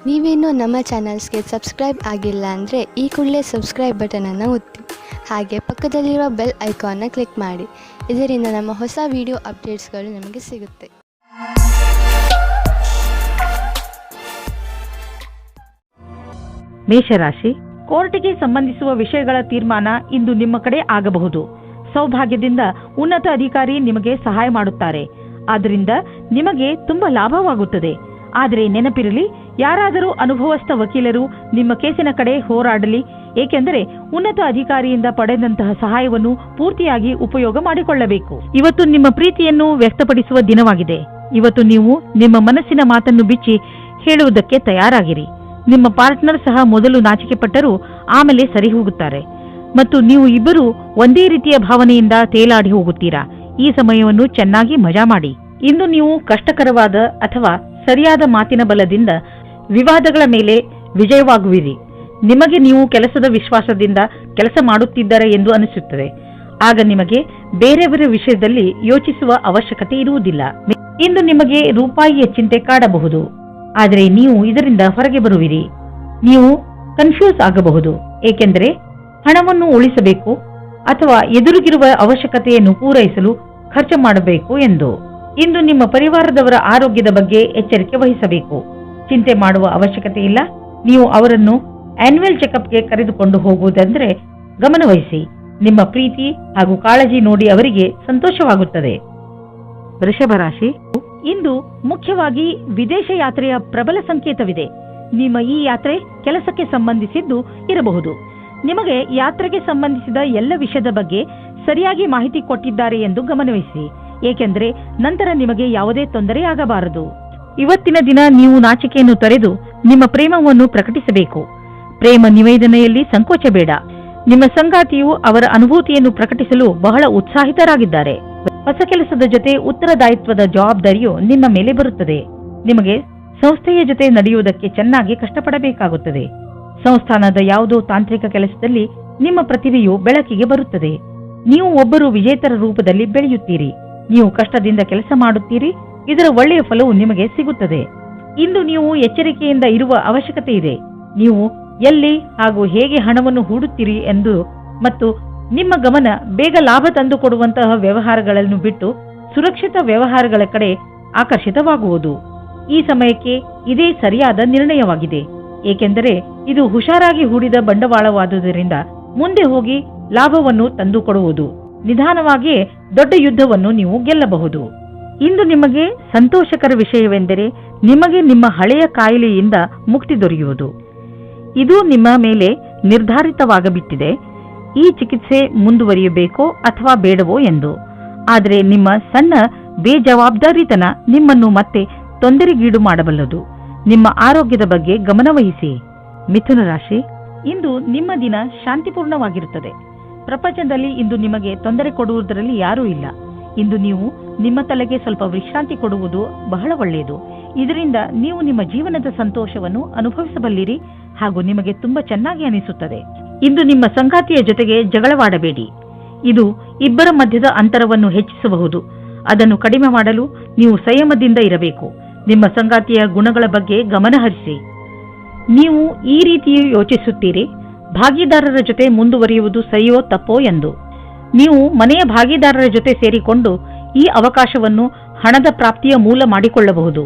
ನೀವೇನೂ ನಮ್ಮ ಚಾನಲ್ಸ್ಗೆ ಸಬ್ಸ್ಕ್ರೈಬ್ ಆಗಿಲ್ಲ ಅಂದರೆ ಈ ಕೂಡಲೇ ಸಬ್ಸ್ಕ್ರೈಬ್ ಬಟನನ್ನು ಒತ್ತಿ, ಹಾಗೆ ಪಕ್ಕದಲ್ಲಿರುವ ಬೆಲ್ ಐಕಾನ್ನ ಕ್ಲಿಕ್ ಮಾಡಿ. ಇದರಿಂದ ನಮ್ಮ ಹೊಸ ವಿಡಿಯೋ ಅಪ್ಡೇಟ್ಸ್ಗಳು ನಿಮಗೆ ಸಿಗುತ್ತೆ. ಮೇಷರಾಶಿ, ಕೋರ್ಟಿಗೆ ಸಂಬಂಧಿಸುವ ವಿಷಯಗಳ ತೀರ್ಮಾನ ಇಂದು ನಿಮ್ಮ ಕಡೆ ಆಗಬಹುದು. ಸೌಭಾಗ್ಯದಿಂದ ಉನ್ನತ ಅಧಿಕಾರಿ ನಿಮಗೆ ಸಹಾಯ ಮಾಡುತ್ತಾರೆ. ಆದ್ದರಿಂದ ನಿಮಗೆ ತುಂಬಾ ಲಾಭವಾಗುತ್ತದೆ. ಆದರೆ ನೆನಪಿರಲಿ, ಯಾರಾದರೂ ಅನುಭವಸ್ಥ ವಕೀಲರು ನಿಮ್ಮ ಕೇಸಿನ ಕಡೆ ಹೋರಾಡಲಿ, ಏಕೆಂದರೆ ಉನ್ನತ ಅಧಿಕಾರಿಯಿಂದ ಪಡೆದಂತಹ ಸಹಾಯವನ್ನು ಪೂರ್ತಿಯಾಗಿ ಉಪಯೋಗ ಮಾಡಿಕೊಳ್ಳಬೇಕು. ಇವತ್ತು ನಿಮ್ಮ ಪ್ರೀತಿಯನ್ನು ವ್ಯಕ್ತಪಡಿಸುವ ದಿನವಾಗಿದೆ. ಇವತ್ತು ನೀವು ನಿಮ್ಮ ಮನಸ್ಸಿನ ಮಾತನ್ನು ಬಿಚ್ಚಿ ಹೇಳುವುದಕ್ಕೆ ತಯಾರಾಗಿರಿ. ನಿಮ್ಮ ಪಾರ್ಟ್ನರ್ ಸಹ ಮೊದಲು ನಾಚಿಕೆ ಪಟ್ಟರೂ ಆಮೇಲೆ ಸರಿ ಹೋಗುತ್ತಾರೆ ಮತ್ತು ನೀವು ಇಬ್ಬರು ಒಂದೇ ರೀತಿಯ ಭಾವನೆಯಿಂದ ತೇಲಾಡಿ ಹೋಗುತ್ತೀರಾ. ಈ ಸಮಯವನ್ನು ಚೆನ್ನಾಗಿ ಮಜಾ ಮಾಡಿ. ಇಂದು ನೀವು ಕಷ್ಟಕರವಾದ ಅಥವಾ ಸರಿಯಾದ ಮಾತಿನ ಬಲದಿಂದ ವಿವಾದಗಳ ಮೇಲೆ ವಿಜಯವಾಗುವಿರಿ. ನಿಮಗೆ ನೀವು ಕೆಲಸದ ವಿಶ್ವಾಸದಿಂದ ಕೆಲಸ ಮಾಡುತ್ತಿದ್ದಾರೆ ಎಂದು ಅನಿಸುತ್ತದೆ. ಆಗ ನಿಮಗೆ ಬೇರೆಯವರ ವಿಷಯದಲ್ಲಿ ಯೋಚಿಸುವ ಅವಶ್ಯಕತೆ ಇರುವುದಿಲ್ಲ. ಇಂದು ನಿಮಗೆ ರೂಪಾಯಿಯ ಚಿಂತೆ ಕಾಡಬಹುದು, ಆದರೆ ನೀವು ಇದರಿಂದ ಹೊರಗೆ ಬರುವಿರಿ. ನೀವು ಕನ್ಫ್ಯೂಸ್ ಆಗಬಹುದು, ಏಕೆಂದರೆ ಹಣವನ್ನು ಉಳಿಸಬೇಕು ಅಥವಾ ಎದುರಿಗಿರುವ ಅವಶ್ಯಕತೆಯನ್ನು ಪೂರೈಸಲು ಖರ್ಚು ಮಾಡಬೇಕು ಎಂದು. ಇಂದು ನಿಮ್ಮ ಪರಿವಾರದವರ ಆರೋಗ್ಯದ ಬಗ್ಗೆ ಎಚ್ಚರಿಕೆ ವಹಿಸಬೇಕು. ಚಿಂತೆ ಮಾಡುವ ಅವಶ್ಯಕತೆ ಇಲ್ಲ. ನೀವು ಅವರನ್ನು ಆನ್ಯುವಲ್ ಚೆಕಪ್ಗೆ ಕರೆದುಕೊಂಡು ಹೋಗುವುದೆಂದರೆ ಗಮನವಹಿಸಿ. ನಿಮ್ಮ ಪ್ರೀತಿ ಹಾಗೂ ಕಾಳಜಿ ನೋಡಿ ಅವರಿಗೆ ಸಂತೋಷವಾಗುತ್ತದೆ. ವೃಷಭ ರಾಶಿ, ಇಂದು ಮುಖ್ಯವಾಗಿ ವಿದೇಶ ಯಾತ್ರೆಯ ಪ್ರಬಲ ಸಂಕೇತವಿದೆ. ನಿಮ್ಮ ಈ ಯಾತ್ರೆ ಕೆಲಸಕ್ಕೆ ಸಂಬಂಧಿಸಿದ್ದು ಇರಬಹುದು. ನಿಮಗೆ ಯಾತ್ರೆಗೆ ಸಂಬಂಧಿಸಿದ ಎಲ್ಲ ವಿಷಯದ ಬಗ್ಗೆ ಸರಿಯಾಗಿ ಮಾಹಿತಿ ಕೊಟ್ಟಿದ್ದಾರೆ ಎಂದು ಗಮನವಹಿಸಿ, ಏಕೆಂದರೆ ನಂತರ ನಿಮಗೆ ಯಾವುದೇ ತೊಂದರೆಯಾಗಬಾರದು. ಇವತ್ತಿನ ದಿನ ನೀವು ನಾಚಿಕೆಯನ್ನು ತೊರೆದು ನಿಮ್ಮ ಪ್ರೇಮವನ್ನು ಪ್ರಕಟಿಸಬೇಕು. ಪ್ರೇಮ ನಿವೇದನೆಯಲ್ಲಿ ಸಂಕೋಚ ಬೇಡ. ನಿಮ್ಮ ಸಂಗಾತಿಯು ಅವರ ಅನುಭೂತಿಯನ್ನು ಪ್ರಕಟಿಸಲು ಬಹಳ ಉತ್ಸಾಹಿತರಾಗಿದ್ದಾರೆ. ಹೊಸ ಕೆಲಸದ ಜೊತೆ ಉತ್ತರದಾಯಿತ್ವದ ಜವಾಬ್ದಾರಿಯು ನಿಮ್ಮ ಮೇಲೆ ಬರುತ್ತದೆ. ನಿಮಗೆ ಸಂಸ್ಥೆಯ ಜೊತೆ ನಡೆಯುವುದಕ್ಕೆ ಚೆನ್ನಾಗಿ ಕಷ್ಟಪಡಬೇಕಾಗುತ್ತದೆ. ಸಂಸ್ಥಾನದ ಯಾವುದೋ ತಾಂತ್ರಿಕ ಕೆಲಸದಲ್ಲಿ ನಿಮ್ಮ ಪ್ರತಿಭೆಯು ಬೆಳಕಿಗೆ ಬರುತ್ತದೆ. ನೀವು ಒಬ್ಬರು ವಿಜೇತರ ರೂಪದಲ್ಲಿ ಬೆಳೆಯುತ್ತೀರಿ. ನೀವು ಕಷ್ಟದಿಂದ ಕೆಲಸ ಮಾಡುತ್ತೀರಿ. ಇದರ ಒಳ್ಳೆಯ ಫಲವು ನಿಮಗೆ ಸಿಗುತ್ತದೆ. ಇಂದು ನೀವು ಎಚ್ಚರಿಕೆಯಿಂದ ಇರುವ ಅವಶ್ಯಕತೆ ಇದೆ. ನೀವು ಎಲ್ಲಿ ಹಾಗೂ ಹೇಗೆ ಹಣವನ್ನು ಹೂಡುತ್ತೀರಿ ಎಂದು ಮತ್ತು ನಿಮ್ಮ ಗಮನ ಬೇಗ ಲಾಭ ತಂದುಕೊಡುವಂತಹ ವ್ಯವಹಾರಗಳನ್ನು ಬಿಟ್ಟು ಸುರಕ್ಷಿತ ವ್ಯವಹಾರಗಳ ಕಡೆ ಆಕರ್ಷಿತವಾಗುವುದು. ಈ ಸಮಯಕ್ಕೆ ಇದೇ ಸರಿಯಾದ ನಿರ್ಣಯವಾಗಿದೆ, ಏಕೆಂದರೆ ಇದು ಹುಷಾರಾಗಿ ಹೂಡಿದ ಬಂಡವಾಳವಾದುದರಿಂದ ಮುಂದೆ ಹೋಗಿ ಲಾಭವನ್ನು ತಂದುಕೊಡುವುದು. ನಿಧಾನವಾಗಿಯೇ ದೊಡ್ಡ ಯುದ್ಧವನ್ನು ನೀವು ಗೆಲ್ಲಬಹುದು. ಇಂದು ನಿಮಗೆ ಸಂತೋಷಕರ ವಿಷಯವೆಂದರೆ ನಿಮಗೆ ನಿಮ್ಮ ಹಳೆಯ ಕಾಯಿಲೆಯಿಂದ ಮುಕ್ತಿ ದೊರೆಯುವುದು. ಇದು ನಿಮ್ಮ ಮೇಲೆ ನಿರ್ಧಾರಿತವಾಗಬಿಟ್ಟಿದೆ. ಈ ಚಿಕಿತ್ಸೆ ಮುಂದುವರಿಯಬೇಕೋ ಅಥವಾ ಬೇಡವೋ ಎಂದು. ಆದರೆ ನಿಮ್ಮ ಸಣ್ಣ ಬೇಜವಾಬ್ದಾರಿತನ ನಿಮ್ಮನ್ನು ಮತ್ತೆ ತೊಂದರೆಗೀಡು ಮಾಡಬಲ್ಲದು. ನಿಮ್ಮ ಆರೋಗ್ಯದ ಬಗ್ಗೆ ಗಮನವಹಿಸಿ. ಮಿಥುನ ರಾಶಿ, ಇಂದು ನಿಮ್ಮ ದಿನ ಶಾಂತಿಪೂರ್ಣವಾಗಿರುತ್ತದೆ. ಪ್ರಪಂಚದಲ್ಲಿ ಇಂದು ನಿಮಗೆ ತೊಂದರೆ ಕೊಡುವುದರಲ್ಲಿ ಯಾರೂ ಇಲ್ಲ. ಇಂದು ನೀವು ನಿಮ್ಮ ತಲೆಗೆ ಸ್ವಲ್ಪ ವಿಶ್ರಾಂತಿ ಕೊಡುವುದು ಬಹಳ ಒಳ್ಳೆಯದು. ಇದರಿಂದ ನೀವು ನಿಮ್ಮ ಜೀವನದ ಸಂತೋಷವನ್ನು ಅನುಭವಿಸಬಲ್ಲಿರಿ ಹಾಗೂ ನಿಮಗೆ ತುಂಬಾ ಚೆನ್ನಾಗಿ ಅನಿಸುತ್ತದೆ. ಇಂದು ನಿಮ್ಮ ಸಂಗಾತಿಯ ಜೊತೆಗೆ ಜಗಳವಾಡಬೇಡಿ. ಇದು ಇಬ್ಬರ ಮಧ್ಯದ ಅಂತರವನ್ನು ಹೆಚ್ಚಿಸಬಹುದು. ಅದನ್ನು ಕಡಿಮೆ ಮಾಡಲು ನೀವು ಸಂಯಮದಿಂದ ಇರಬೇಕು. ನಿಮ್ಮ ಸಂಗಾತಿಯ ಗುಣಗಳ ಬಗ್ಗೆ ಗಮನಹರಿಸಿ. ನೀವು ಈ ರೀತಿ ಯೋಚಿಸುತ್ತೀರಿ, ಭಾಗಿದಾರರ ಜೊತೆ ಮುಂದುವರಿಯುವುದು ಸರಿಯೋ ತಪ್ಪೋ ಎಂದು. ನೀವು ಮನೆಯ ಭಾಗಿದಾರರ ಜೊತೆ ಸೇರಿಕೊಂಡು ಈ ಅವಕಾಶವನ್ನು ಹಣದ ಪ್ರಾಪ್ತಿಯ ಮೂಲ ಮಾಡಿಕೊಳ್ಳಬಹುದು.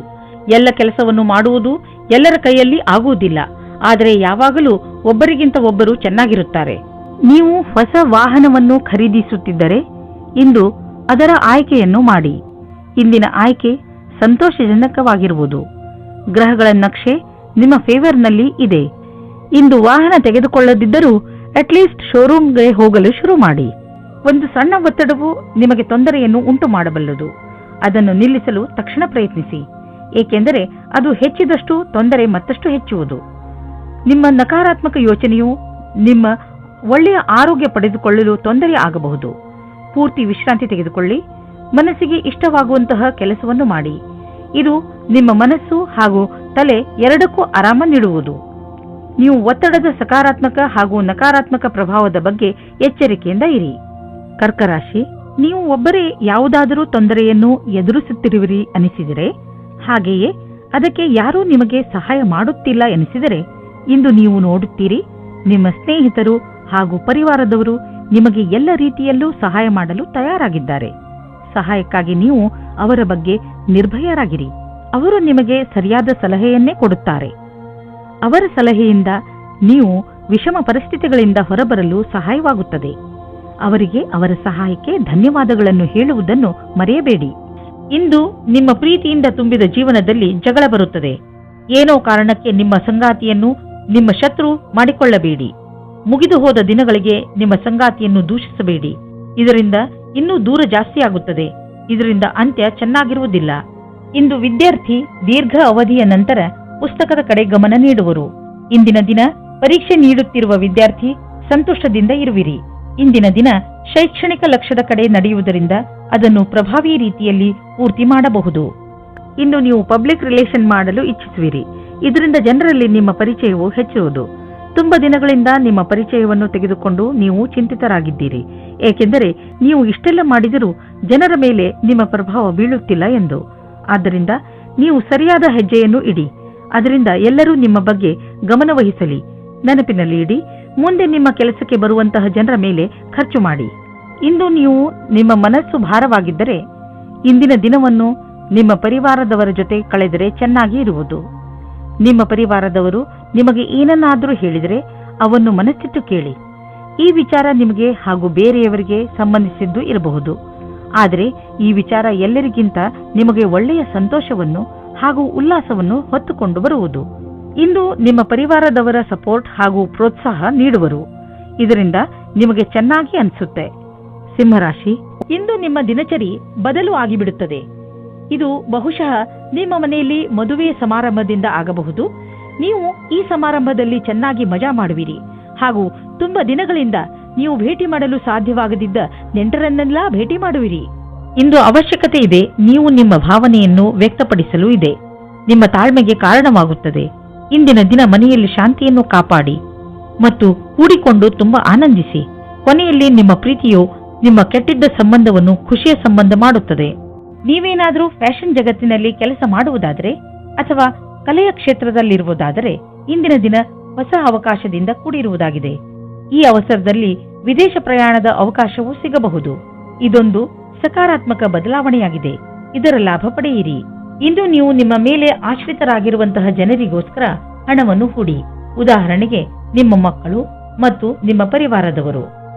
ಎಲ್ಲ ಕೆಲಸವನ್ನು ಮಾಡುವುದು ಎಲ್ಲರ ಕೈಯಲ್ಲಿ ಆಗುವುದಿಲ್ಲ, ಆದರೆ ಯಾವಾಗಲೂ ಒಬ್ಬರಿಗಿಂತ ಒಬ್ಬರು ಚೆನ್ನಾಗಿರುತ್ತಾರೆ. ನೀವು ಹೊಸ ವಾಹನವನ್ನು ಖರೀದಿಸುತ್ತಿದ್ದರೆ ಇಂದು ಅದರ ಆಯ್ಕೆಯನ್ನು ಮಾಡಿ. ಇಂದಿನ ಆಯ್ಕೆ ಸಂತೋಷಜನಕವಾಗಿರುವುದು. ಗ್ರಹಗಳ ನಕ್ಷೆ ನಿಮ್ಮ ಫೇವರ್ನಲ್ಲಿ ಇದೆ. ಇಂದು ವಾಹನ ತೆಗೆದುಕೊಳ್ಳದಿದ್ದರೂ ಅಟ್ಲೀಸ್ಟ್ ಶೋರೂಮ್ಗೆ ಹೋಗಲು ಶುರು ಮಾಡಿ. ಒಂದು ಸಣ್ಣ ಒತ್ತಡವು ನಿಮಗೆ ತೊಂದರೆಯನ್ನು ಉಂಟು ಮಾಡಬಲ್ಲದು. ಅದನ್ನು ನಿಲ್ಲಿಸಲು ತಕ್ಷಣ ಪ್ರಯತ್ನಿಸಿ, ಏಕೆಂದರೆ ಅದು ಹೆಚ್ಚಿದಷ್ಟು ತೊಂದರೆ ಮತ್ತಷ್ಟು ಹೆಚ್ಚುವುದು. ನಿಮ್ಮ ನಕಾರಾತ್ಮಕ ಯೋಚನೆಯು ನಿಮ್ಮ ಒಳ್ಳೆಯ ಆರೋಗ್ಯ ಪಡೆದುಕೊಳ್ಳಲು ತೊಂದರೆ ಆಗಬಹುದು. ಪೂರ್ತಿ ವಿಶ್ರಾಂತಿ ತೆಗೆದುಕೊಳ್ಳಿ. ಮನಸ್ಸಿಗೆ ಇಷ್ಟವಾಗುವಂತಹ ಕೆಲಸವನ್ನು ಮಾಡಿ. ಇದು ನಿಮ್ಮ ಮನಸ್ಸು ಹಾಗೂ ತಲೆ ಎರಡಕ್ಕೂ ಆರಾಮ ನೀಡುವುದು. ನೀವು ಒತ್ತಡದ ಸಕಾರಾತ್ಮಕ ಹಾಗೂ ನಕಾರಾತ್ಮಕ ಪ್ರಭಾವದ ಬಗ್ಗೆ ಎಚ್ಚರಿಕೆಯಿಂದ ಇರಿ. ಕರ್ಕರಾಶಿ, ನೀವು ಒಬ್ಬರೇ ಯಾವುದಾದರೂ ತೊಂದರೆಯನ್ನು ಎದುರಿಸುತ್ತಿರುವಿರಿ ಅನಿಸಿದರೆ ಹಾಗೆಯೇ ಅದಕ್ಕೆ ಯಾರೂ ನಿಮಗೆ ಸಹಾಯ ಮಾಡುತ್ತಿಲ್ಲ ಎನಿಸಿದರೆ ಇಂದು ನೀವು ನೋಡುತ್ತೀರಿ, ನಿಮ್ಮ ಸ್ನೇಹಿತರು ಹಾಗೂ ಪರಿವಾರದವರು ನಿಮಗೆ ಎಲ್ಲ ರೀತಿಯಲ್ಲೂ ಸಹಾಯ ಮಾಡಲು ತಯಾರಾಗಿದ್ದಾರೆ. ಸಹಾಯಕ್ಕಾಗಿ ನೀವು ಅವರ ಬಗ್ಗೆ ನಿರ್ಭಯರಾಗಿರಿ. ಅವರು ನಿಮಗೆ ಸರಿಯಾದ ಸಲಹೆಯನ್ನೇ ಕೊಡುತ್ತಾರೆ. ಅವರ ಸಲಹೆಯಿಂದ ನೀವು ವಿಷಮ ಪರಿಸ್ಥಿತಿಗಳಿಂದ ಹೊರಬರಲು ಸಹಾಯವಾಗುತ್ತದೆ. ಅವರಿಗೆ ಅವರ ಸಹಾಯಕ್ಕೆ ಧನ್ಯವಾದಗಳನ್ನು ಹೇಳುವುದನ್ನು ಮರೆಯಬೇಡಿ. ಇಂದು ನಿಮ್ಮ ಪ್ರೀತಿಯಿಂದ ತುಂಬಿದ ಜೀವನದಲ್ಲಿ ಜಗಳ ಬರುತ್ತದೆ. ಏನೋ ಕಾರಣಕ್ಕೆ ನಿಮ್ಮ ಸಂಗಾತಿಯನ್ನು ನಿಮ್ಮ ಶತ್ರು ಮಾಡಿಕೊಳ್ಳಬೇಡಿ. ಮುಗಿದು ಹೋದ ದಿನಗಳಿಗೆ ನಿಮ್ಮ ಸಂಗಾತಿಯನ್ನು ದೂಷಿಸಬೇಡಿ. ಇದರಿಂದ ಇನ್ನೂ ದೂರ ಜಾಸ್ತಿಯಾಗುತ್ತದೆ. ಇದರಿಂದ ಅಂತ್ಯ ಚೆನ್ನಾಗಿರುವುದಿಲ್ಲ. ಇಂದು ವಿದ್ಯಾರ್ಥಿ ದೀರ್ಘ ಅವಧಿಯ ನಂತರ ಪುಸ್ತಕದ ಕಡೆ ಗಮನ ನೀಡುವರು. ಇಂದಿನ ದಿನ ಪರೀಕ್ಷೆ ನೀಡುತ್ತಿರುವ ವಿದ್ಯಾರ್ಥಿ ಸಂತೋಷದಿಂದ ಇರುವಿರಿ. ಇಂದಿನ ದಿನ ಶೈಕ್ಷಣಿಕ ಲಕ್ಷ್ಯದ ಕಡೆ ನಡೆಯುವುದರಿಂದ ಅದನ್ನು ಪ್ರಭಾವಿ ರೀತಿಯಲ್ಲಿ ಪೂರ್ತಿ ಮಾಡಬಹುದು. ಇಂದು ನೀವು ಪಬ್ಲಿಕ್ ರಿಲೇಷನ್ ಮಾಡಲು ಇಚ್ಛಿಸುವಿರಿ. ಇದರಿಂದ ಜನರಲ್ಲಿ ನಿಮ್ಮ ಪರಿಚಯವು ಹೆಚ್ಚುವುದು. ತುಂಬ ದಿನಗಳಿಂದ ನಿಮ್ಮ ಪರಿಚಯವನ್ನು ತೆಗೆದುಕೊಂಡು ನೀವು ಚಿಂತಿತರಾಗಿದ್ದೀರಿ, ಏಕೆಂದರೆ ನೀವು ಇಷ್ಟೆಲ್ಲ ಮಾಡಿದರೂ ಜನರ ಮೇಲೆ ನಿಮ್ಮ ಪ್ರಭಾವ ಬೀಳುತ್ತಿಲ್ಲ ಎಂದು. ಆದ್ದರಿಂದ ನೀವು ಸರಿಯಾದ ಹೆಜ್ಜೆಯನ್ನು ಇಡಿ. ಅದರಿಂದ ಎಲ್ಲರೂ ನಿಮ್ಮ ಬಗ್ಗೆ ಗಮನವಹಿಸಲಿ. ನೆನಪಿನಲ್ಲಿ ಇಡಿ, ಮುಂದೆ ನಿಮ್ಮ ಕೆಲಸಕ್ಕೆ ಬರುವಂತಹ ಜನರ ಮೇಲೆ ಖರ್ಚು ಮಾಡಿ. ಇಂದು ನೀವು ನಿಮ್ಮ ಮನಸ್ಸು ಭಾರವಾಗಿದ್ದರೆ ಇಂದಿನ ದಿನವನ್ನು ನಿಮ್ಮ ಪರಿವಾರದವರ ಜೊತೆ ಕಳೆದರೆ ಚೆನ್ನಾಗಿ ಇರುವುದು. ನಿಮ್ಮ ಪರಿವಾರದವರು ನಿಮಗೆ ಏನನ್ನಾದರೂ ಹೇಳಿದರೆ ಅವನ್ನು ಮನಸ್ಸಿಟ್ಟು ಕೇಳಿ. ಈ ವಿಚಾರ ನಿಮಗೆ ಹಾಗೂ ಬೇರೆಯವರಿಗೆ ಸಂಬಂಧಿಸಿದ್ದು ಇರಬಹುದು, ಆದರೆ ಈ ವಿಚಾರ ಎಲ್ಲರಿಗಿಂತ ನಿಮಗೆ ಒಳ್ಳೆಯ ಸಂತೋಷವನ್ನು ಹಾಗೂ ಉಲ್ಲಾಸವನ್ನು ಹೊತ್ತುಕೊಂಡು ಬರುವುದು. ಇಂದು ನಿಮ್ಮ ಪರಿವಾರದವರ ಸಪೋರ್ಟ್ ಹಾಗೂ ಪ್ರೋತ್ಸಾಹ ನೀಡುವರು. ಇದರಿಂದ ನಿಮಗೆ ಚೆನ್ನಾಗಿ ಅನಿಸುತ್ತೆ. ಸಿಂಹರಾಶಿ, ಇಂದು ನಿಮ್ಮ ದಿನಚರಿ ಬದಲು ಆಗಿಬಿಡುತ್ತದೆ. ಇದು ಬಹುಶಃ ನಿಮ್ಮ ಮನೆಯಲ್ಲಿ ಮದುವೆಯ ಸಮಾರಂಭದಿಂದ ಆಗಬಹುದು. ನೀವು ಈ ಸಮಾರಂಭದಲ್ಲಿ ಚೆನ್ನಾಗಿ ಮಜಾ ಮಾಡುವಿರಿ ಹಾಗೂ ತುಂಬಾ ದಿನಗಳಿಂದ ನೀವು ಭೇಟಿ ಮಾಡಲು ಸಾಧ್ಯವಾಗದಿದ್ದ ನೆಂಟರನ್ನೆಲ್ಲ ಭೇಟಿ ಮಾಡುವಿರಿ. ಇಂದು ಅವಶ್ಯಕತೆ ಇದೆ. ನೀವು ನಿಮ್ಮ ಭಾವನೆಯನ್ನು ವ್ಯಕ್ತಪಡಿಸಲು ಇದೆ. ನಿಮ್ಮ ತಾಳ್ಮೆಗೆ ಕಾರಣವಾಗುತ್ತದೆ. ಇಂದಿನ ದಿನ ಮನೆಯಲ್ಲಿ ಶಾಂತಿಯನ್ನು ಕಾಪಾಡಿ ಮತ್ತು ಕೂಡಿಕೊಂಡು ತುಂಬಾ ಆನಂದಿಸಿ. ಕೊನೆಯಲ್ಲಿ ನಿಮ್ಮ ಪ್ರೀತಿಯು ನಿಮ್ಮ ಕೆಟ್ಟಿದ್ದ ಸಂಬಂಧವನ್ನು ಖುಷಿಯ ಸಂಬಂಧ ಮಾಡುತ್ತದೆ. ನೀವೇನಾದರೂ ಫ್ಯಾಷನ್ ಜಗತ್ತಿನಲ್ಲಿ ಕೆಲಸ ಮಾಡುವುದಾದರೆ ಅಥವಾ ಕಲೆಯ ಕ್ಷೇತ್ರದಲ್ಲಿರುವುದಾದರೆ ಇಂದಿನ ದಿನ ಹೊಸ ಅವಕಾಶದಿಂದ ಕೂಡಿರುವುದಾಗಿದೆ. ಈ ಅವಸರದಲ್ಲಿ ವಿದೇಶ ಪ್ರಯಾಣದ ಅವಕಾಶವೂ ಸಿಗಬಹುದು. ಇದೊಂದು ಸಕಾರಾತ್ಮಕ ಬದಲಾವಣೆಯಾಗಿದೆ. ಇದರ ಲಾಭ ಪಡೆಯಿರಿ. ಇಂದು ನೀವು ನಿಮ್ಮ ಮೇಲೆ ಆಶ್ರಿತರಾಗಿರುವಂತಹ ಜನರಿಗೋಸ್ಕರ ಹಣವನ್ನು ಹೂಡಿ. ಉದಾಹರಣೆಗೆ ನಿಮ್ಮ ಮಕ್ಕಳು ಮತ್ತು ನಿಮ್ಮ ಪರಿವಾರದವರು.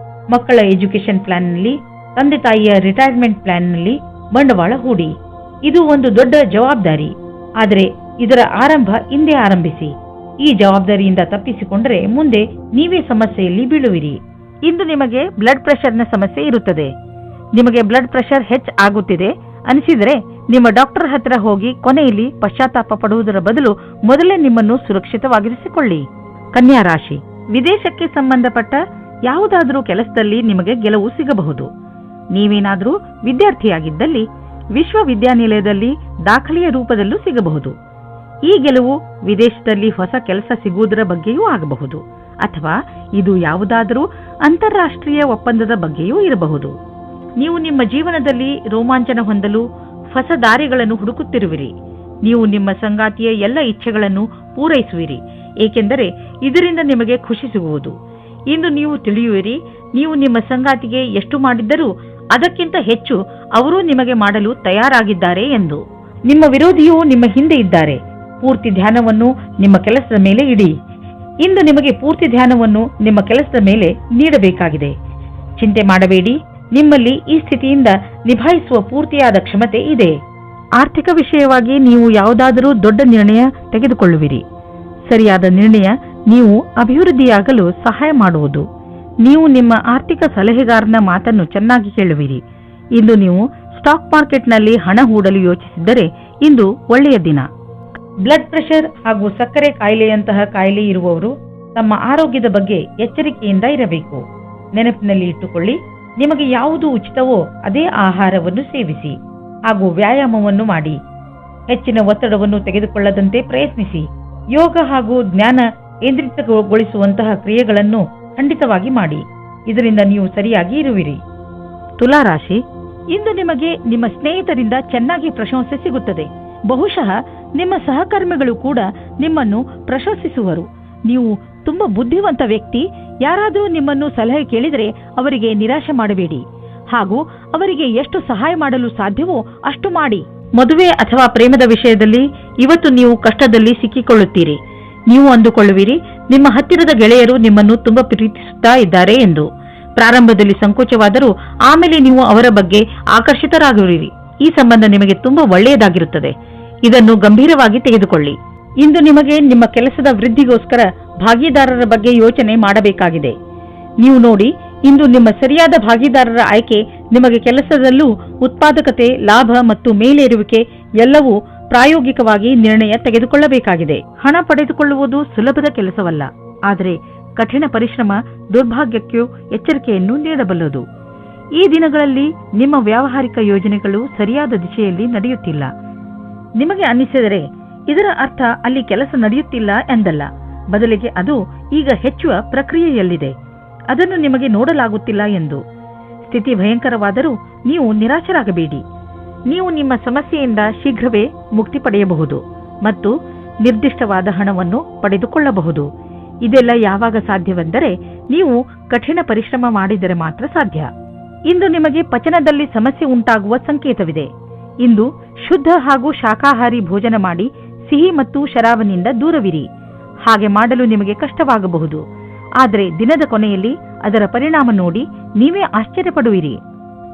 ಮಕ್ಕಳ ಎಜುಕೇಶನ್ ಪ್ಲಾನ್ನಲ್ಲಿ, ತಂದೆ ತಾಯಿಯ ರಿಟೈರ್ಮೆಂಟ್ ಪ್ಲಾನ್ನಲ್ಲಿ ಬಂಡವಾಳ ಹೂಡಿ. ಇದು ಒಂದು ದೊಡ್ಡ ಜವಾಬ್ದಾರಿ, ಆದರೆ ಇದರ ಆರಂಭ ಇಂದೇ ಆರಂಭಿಸಿ. ಈ ಜವಾಬ್ದಾರಿಯಿಂದ ತಪ್ಪಿಸಿಕೊಂಡರೆ ಮುಂದೆ ನೀವೇ ಸಮಸ್ಯೆಯಲ್ಲಿ ಬೀಳುವಿರಿ. ಇಂದು ನಿಮಗೆ ಬ್ಲಡ್ ಪ್ರೆಷರ್ನ ಸಮಸ್ಯೆ ಇರುತ್ತದೆ. ನಿಮಗೆ ಬ್ಲಡ್ ಪ್ರೆಷರ್ ಆಗುತ್ತಿದೆ ಅನಿಸಿದರೆ ನಿಮ್ಮ ಡಾಕ್ಟರ್ ಹತ್ತಿರ ಹೋಗಿ ಕೊನೆಯಲ್ಲಿ ಪಶ್ಚಾತ್ತಾಪ ಪಡುವುದರ ಬದಲು ಮೊದಲೇ ನಿಮ್ಮನ್ನು ಸುರಕ್ಷಿತವಾಗಿರಿಸಿಕೊಳ್ಳಿ. ಕನ್ಯಾ ರಾಶಿ, ವಿದೇಶಕ್ಕೆ ಸಂಬಂಧಪಟ್ಟ ಯಾವುದಾದರೂ ಕೆಲಸದಲ್ಲಿ ನಿಮಗೆ ಗೆಲುವು ಸಿಗಬಹುದು. ನೀವೇನಾದರೂ ವಿದ್ಯಾರ್ಥಿಯಾಗಿದ್ದಲ್ಲಿ ವಿಶ್ವವಿದ್ಯಾನಿಲಯದಲ್ಲಿ ದಾಖಲೆಯ ರೂಪದಲ್ಲೂ ಸಿಗಬಹುದು. ಈ ಗೆಲುವು ವಿದೇಶದಲ್ಲಿ ಹೊಸ ಕೆಲಸ ಸಿಗುವುದರ ಬಗ್ಗೆಯೂ ಆಗಬಹುದು, ಅಥವಾ ಇದು ಯಾವುದಾದರೂ ಅಂತಾರಾಷ್ಟ್ರೀಯ ಒಪ್ಪಂದದ ಬಗ್ಗೆಯೂ ಇರಬಹುದು. ನೀವು ನಿಮ್ಮ ಜೀವನದಲ್ಲಿ ರೋಮಾಂಚನ ಹೊಂದಲು ಹೊಸ ದಾರಿಗಳನ್ನು ಹುಡುಕುತ್ತಿರುವಿರಿ. ನೀವು ನಿಮ್ಮ ಸಂಗಾತಿಯ ಎಲ್ಲ ಇಚ್ಛೆಗಳನ್ನು ಪೂರೈಸುವಿರಿ, ಏಕೆಂದರೆ ಇದರಿಂದ ನಿಮಗೆ ಖುಷಿ ಸಿಗುವುದು. ಇಂದು ನೀವು ತಿಳಿಯುವಿರಿ, ನೀವು ನಿಮ್ಮ ಸಂಗಾತಿಗೆ ಎಷ್ಟು ಮಾಡಿದ್ದರೂ ಅದಕ್ಕಿಂತ ಹೆಚ್ಚು ಅವರೂ ನಿಮಗೆ ಮಾಡಲು ತಯಾರಾಗಿದ್ದಾರೆ ಎಂದು. ನಿಮ್ಮ ವಿರೋಧಿಯು ನಿಮ್ಮ ಹಿಂದೆ ಇದ್ದಾರೆ. ಪೂರ್ತಿ ಧ್ಯಾನವನ್ನು ನಿಮ್ಮ ಕೆಲಸದ ಮೇಲೆ ಇಡಿ. ಇಂದು ನಿಮಗೆ ಪೂರ್ತಿ ಧ್ಯಾನವನ್ನು ನಿಮ್ಮ ಕೆಲಸದ ಮೇಲೆ ನೀಡಬೇಕಾಗಿದೆ. ಚಿಂತೆ ಮಾಡಬೇಡಿ, ನಿಮ್ಮಲ್ಲಿ ಈ ಸ್ಥಿತಿಯಿಂದ ನಿಭಾಯಿಸುವ ಪೂರ್ತಿಯಾದ ಕ್ಷಮತೆ ಇದೆ. ಆರ್ಥಿಕ ವಿಷಯವಾಗಿ ನೀವು ಯಾವುದಾದರೂ ದೊಡ್ಡ ನಿರ್ಣಯ ತೆಗೆದುಕೊಳ್ಳುವಿರಿ. ಸರಿಯಾದ ನಿರ್ಣಯ ನೀವು ಅಭಿವೃದ್ಧಿಯಾಗಲು ಸಹಾಯ ಮಾಡುವುದು. ನೀವು ನಿಮ್ಮ ಆರ್ಥಿಕ ಸಲಹೆಗಾರನ ಮಾತನ್ನು ಚೆನ್ನಾಗಿ ಕೇಳುವಿರಿ. ಇಂದು ನೀವು ಸ್ಟಾಕ್ ಮಾರ್ಕೆಟ್ನಲ್ಲಿ ಹಣ ಹೂಡಲು ಯೋಚಿಸಿದ್ದರೆ ಇಂದು ಒಳ್ಳೆಯ ದಿನ. ಬ್ಲಡ್ ಪ್ರೆಷರ್ ಹಾಗೂ ಸಕ್ಕರೆ ಕಾಯಿಲೆಯಂತಹ ಕಾಯಿಲೆ ಇರುವವರು ತಮ್ಮ ಆರೋಗ್ಯದ ಬಗ್ಗೆ ಎಚ್ಚರಿಕೆಯಿಂದ ಇರಬೇಕು. ನೆನಪಿನಲ್ಲಿ ಇಟ್ಟುಕೊಳ್ಳಿ, ನಿಮಗೆ ಯಾವುದು ಉಚಿತವೋ ಅದೇ ಆಹಾರವನ್ನು ಸೇವಿಸಿ ಹಾಗೂ ವ್ಯಾಯಾಮವನ್ನು ಮಾಡಿ. ಹೆಚ್ಚಿನ ಒತ್ತಡವನ್ನು ತೆಗೆದುಕೊಳ್ಳದಂತೆ ಪ್ರಯತ್ನಿಸಿ. ಯೋಗ ಹಾಗೂ ಜ್ಞಾನ ಕೇಂದ್ರಿತಗೊಳಿಸುವಂತಹ ಕ್ರಿಯೆಗಳನ್ನು ಖಂಡಿತವಾಗಿ ಮಾಡಿ. ಇದರಿಂದ ನೀವು ಸರಿಯಾಗಿ ಇರುವಿರಿ. ತುಲಾರಾಶಿ, ಇಂದು ನಿಮಗೆ ನಿಮ್ಮ ಸ್ನೇಹಿತರಿಂದ ಚೆನ್ನಾಗಿ ಪ್ರಶಂಸೆ ಸಿಗುತ್ತದೆ. ಬಹುಶಃ ನಿಮ್ಮ ಸಹಕರ್ಮಿಗಳು ಕೂಡ ನಿಮ್ಮನ್ನು ಪ್ರಶಂಸಿಸುವರು. ನೀವು ತುಂಬಾ ಬುದ್ಧಿವಂತ ವ್ಯಕ್ತಿ. ಯಾರಾದರೂ ನಿಮ್ಮನ್ನು ಸಲಹೆ ಕೇಳಿದರೆ ಅವರಿಗೆ ನಿರಾಶೆ ಮಾಡಬೇಡಿ ಹಾಗೂ ಅವರಿಗೆ ಎಷ್ಟು ಸಹಾಯ ಮಾಡಲು ಸಾಧ್ಯವೋ ಅಷ್ಟು ಮಾಡಿ. ಮದುವೆ ಅಥವಾ ಪ್ರೇಮದ ವಿಷಯದಲ್ಲಿ ಇವತ್ತು ನೀವು ಕಷ್ಟದಲ್ಲಿ ಸಿಕ್ಕಿಕೊಳ್ಳುತ್ತೀರಿ. ನೀವು ಅಂದುಕೊಳ್ಳುವಿರಿ ನಿಮ್ಮ ಹತ್ತಿರದ ಗೆಳೆಯರು ನಿಮ್ಮನ್ನು ತುಂಬಾ ಪ್ರೀತಿಸುತ್ತಾ ಇದ್ದಾರೆ ಎಂದು. ಪ್ರಾರಂಭದಲ್ಲಿ ಸಂಕೋಚವಾದರೂ ಆಮೇಲೆ ನೀವು ಅವರ ಬಗ್ಗೆ ಆಕರ್ಷಿತರಾಗುವಿರಿ. ಈ ಸಂಬಂಧ ನಿಮಗೆ ತುಂಬಾ ಒಳ್ಳೆಯದಾಗಿರುತ್ತದೆ. ಇದನ್ನು ಗಂಭೀರವಾಗಿ ತೆಗೆದುಕೊಳ್ಳಿ. ಇಂದು ನಿಮಗೆ ನಿಮ್ಮ ಕೆಲಸದ ವೃದ್ಧಿಗೋಸ್ಕರ ಭಾಗಿದಾರರ ಬಗ್ಗೆ ಯೋಚನೆ ಮಾಡಬೇಕಾಗಿದೆ. ನೀವು ನೋಡಿ, ಇಂದು ನಿಮ್ಮ ಸರಿಯಾದ ಭಾಗಿದಾರರ ಆಯ್ಕೆ ನಿಮಗೆ ಕೆಲಸದಲ್ಲೂ ಉತ್ಪಾದಕತೆ, ಲಾಭ ಮತ್ತು ಮೇಲೇರುವಿಕೆ ಎಲ್ಲವೂ ಪ್ರಾಯೋಗಿಕವಾಗಿ ನಿರ್ಣಯ ತೆಗೆದುಕೊಳ್ಳಬೇಕಾಗಿದೆ. ಹಣ ಪಡೆದುಕೊಳ್ಳುವುದು ಸುಲಭದ ಕೆಲಸವಲ್ಲ, ಆದರೆ ಕಠಿಣ ಪರಿಶ್ರಮ ದುರ್ಭಾಗ್ಯಕ್ಕೂ ಎಚ್ಚರಿಕೆಯನ್ನು ನೀಡಬಲ್ಲದು. ಈ ದಿನಗಳಲ್ಲಿ ನಿಮ್ಮ ವ್ಯಾವಹಾರಿಕ ಯೋಜನೆಗಳು ಸರಿಯಾದ ದಿಶೆಯಲ್ಲಿ ನಡೆಯುತ್ತಿಲ್ಲ. ನಿಮಗೆ ಅನ್ನಿಸಿದರೆ ಇದರ ಅರ್ಥ ಅಲ್ಲಿ ಕೆಲಸ ನಡೆಯುತ್ತಿಲ್ಲ ಎಂದಲ್ಲ, ಬದಲಿಗೆ ಅದು ಈಗ ಹೆಚ್ಚುವ ಪ್ರಕ್ರಿಯೆಯಲ್ಲಿದೆ. ಅದನ್ನು ನಿಮಗೆ ನೋಡಲಾಗುತ್ತಿಲ್ಲ ಎಂದು. ಸ್ಥಿತಿ ಭಯಂಕರವಾದರೂ ನೀವು ನಿರಾಶರಾಗಬೇಡಿ. ನೀವು ನಿಮ್ಮ ಸಮಸ್ಯೆಯಿಂದ ಶೀಘ್ರವೇ ಮುಕ್ತಿ ಪಡೆಯಬಹುದು ಮತ್ತು ನಿರ್ದಿಷ್ಟವಾದ ಹಣವನ್ನು ಪಡೆದುಕೊಳ್ಳಬಹುದು. ಇದೆಲ್ಲ ಯಾವಾಗ ಸಾಧ್ಯವೆಂದರೆ ನೀವು ಕಠಿಣ ಪರಿಶ್ರಮ ಮಾಡಿದರೆ ಮಾತ್ರ ಸಾಧ್ಯ. ಇಂದು ನಿಮಗೆ ಪಚನದಲ್ಲಿ ಸಮಸ್ಯೆ ಉಂಟಾಗುವ ಸಂಕೇತವಿದೆ. ಇಂದು ಶುದ್ಧ ಹಾಗೂ ಶಾಕಾಹಾರಿ ಭೋಜನ ಮಾಡಿ ಸಿಹಿ ಮತ್ತು ಶರಾಬನಿಂದ ದೂರವಿರಿ. ಹಾಗೆ ಮಾಡಲು ನಿಮಗೆ ಕಷ್ಟವಾಗಬಹುದು, ಆದರೆ ದಿನದ ಕೊನೆಯಲ್ಲಿ ಅದರ ಪರಿಣಾಮ ನೋಡಿ ನೀವೇ ಆಶ್ಚರ್ಯಪಡುವಿರಿ.